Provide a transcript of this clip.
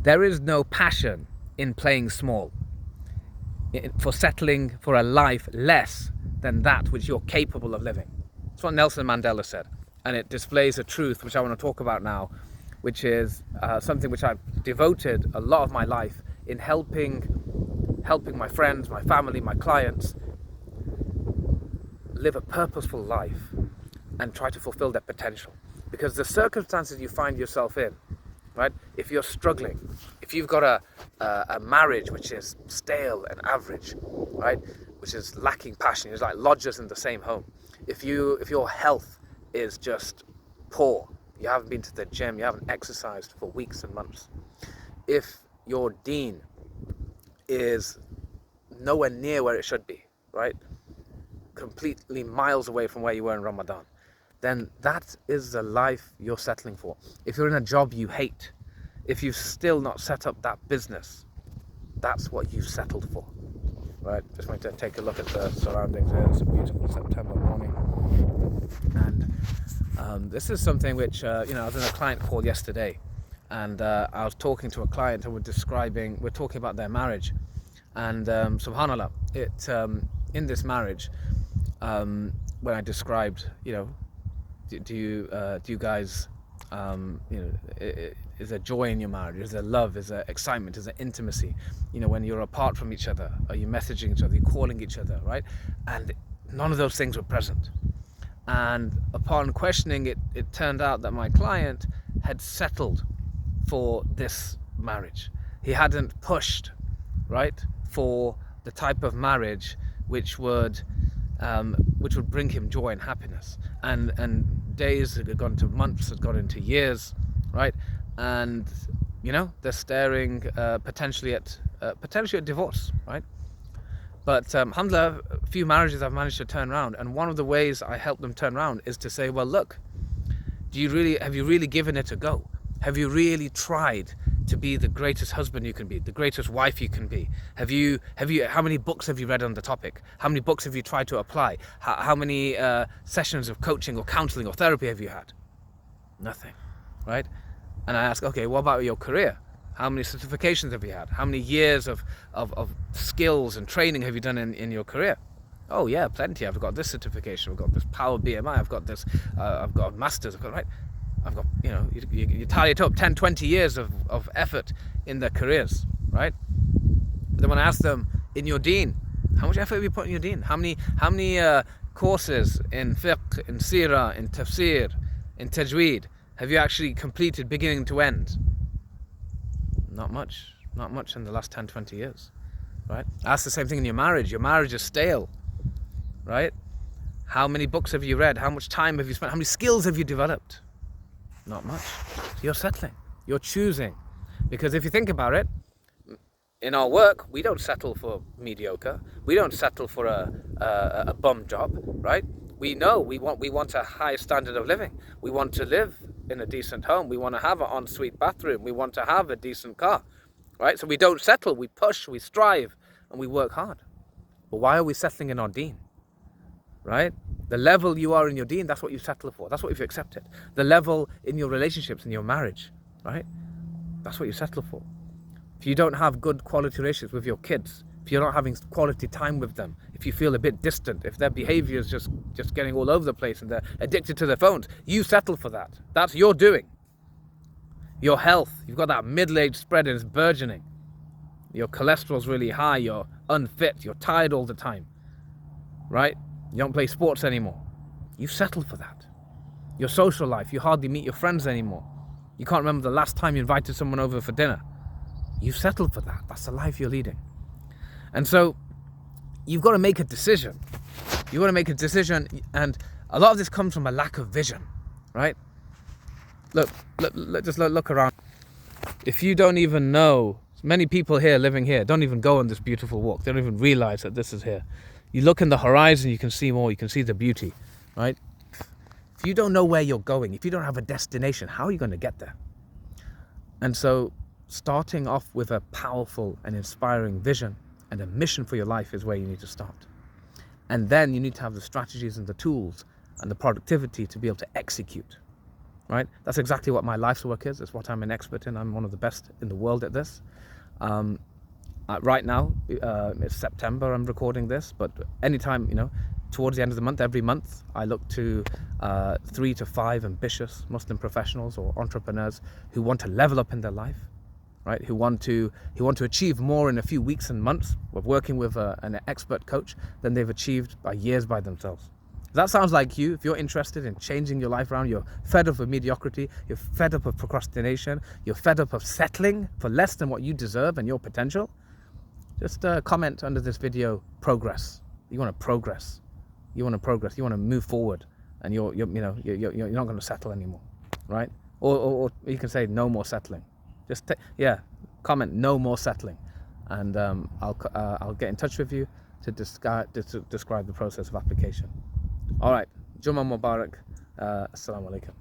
There is no passion in playing small, for settling for a life less than that which you're capable of living. That's what Nelson Mandela said, and it displays a truth which I want to talk about now, which is something which I've devoted a lot of my life in helping my friends, my family, my clients live a purposeful life and try to fulfill their potential. Because the circumstances you find yourself in, right? If you're struggling, if you've got a marriage which is stale and average, right? Which is lacking passion, it's like lodgers in the same home. If your health is just poor, you haven't been to the gym, you haven't exercised for weeks and months. If your deen is nowhere near where it should be, right? Completely miles away from where you were in Ramadan, then that is the life you're settling for. If you're in a job you hate, if you've still not set up that business, that's what you've settled for, right? Just want to take a look at the surroundings here. It's a beautiful September morning. And this is something which, I was in a client call yesterday, and I was talking to a client and we're talking about their marriage. And subhanAllah, in this marriage, when I described, do you guys, is there joy in your marriage? Is there love? Is there excitement? Is there intimacy? When you're apart from each other, are you messaging each other? Are you calling each other, right? And none of those things were present. And upon questioning it, it turned out that my client had settled for this marriage. He hadn't pushed, right, for the type of marriage which would bring him joy and happiness. And days had gone to months, had gone into years, right? And they're staring potentially at divorce, right? But alhamdulillah, a few marriages I've managed to turn around, and one of the ways I help them turn around is to say, well, look, have you really given it a go? Have you really tried to be the greatest husband you can be, the greatest wife you can be? How many books have you read on the topic? How many books have you tried to apply? How many sessions of coaching or counseling or therapy have you had? Nothing, right? And I ask, okay, what about your career? How many certifications have you had? How many years of skills and training have you done in your career? Oh yeah, plenty. I've got this certification. I've got this Power BMI. I've got this. I've got a master's. I've got, you tally it up, 10, 20 years of effort in their careers, right? But then when I ask them, in your deen, how much effort have you put in your deen? How many courses in fiqh, in seerah, in tafsir, in tajweed have you actually completed beginning to end? Not much in the last 10, 20 years, right? That's the same thing in your marriage. Your marriage is stale, right? How many books have you read? How much time have you spent? How many skills have you developed? Not much. You're settling. You're choosing. Because if you think about it, in our work, we don't settle for mediocre. We don't settle for a bum job, right? We know we want a high standard of living. We want to live in a decent home. We want to have an ensuite bathroom. We want to have a decent car, right? So we don't settle. We push, we strive, and we work hard. But why are we settling in our deen? Right? The level you are in your deen, that's what you settle for. That's what you've accepted. The level in your relationships, in your marriage, right? That's what you settle for. If you don't have good quality relationships with your kids, if you're not having quality time with them, if you feel a bit distant, if their behavior is just getting all over the place and they're addicted to their phones, you settle for that. That's your doing. Your health, you've got that middle-age spread and it's burgeoning. Your cholesterol's really high, you're unfit, you're tired all the time, right? You don't play sports anymore. You settled for that. Your social life, you hardly meet your friends anymore. You can't remember the last time you invited someone over for dinner. You settled for that. That's the life you're leading. And so you've got to make a decision. You've got to make a decision, and a lot of this comes from a lack of vision, right? Look around. If you don't even know, many people here living here don't even go on this beautiful walk. They don't even realize that this is here. You look in the horizon, you can see more, you can see the beauty, right? If you don't know where you're going, if you don't have a destination, how are you going to get there? And so starting off with a powerful and inspiring vision and a mission for your life is where you need to start. And then you need to have the strategies and the tools and the productivity to be able to execute. right? That's exactly what my life's work is. It's what I'm an expert in. I'm one of the best in the world at this. Right now, it's September, I'm recording this, but anytime, towards the end of the month, every month, I look to 3 to 5 ambitious Muslim professionals or entrepreneurs who want to level up in their life, right? Who want to achieve more in a few weeks and months of working with an expert coach than they've achieved by years by themselves. If that sounds like you, if you're interested in changing your life around, you're fed up of mediocrity, you're fed up of procrastination, you're fed up of settling for less than what you deserve and your potential, just comment under this video, progress. You want to progress. You want to progress. You want to move forward, and you're not going to settle anymore, right? Or you can say no more settling. Just comment no more settling, and I'll get in touch with you to describe the process of application. All right, Jummah Mubarak. Assalamu alaikum.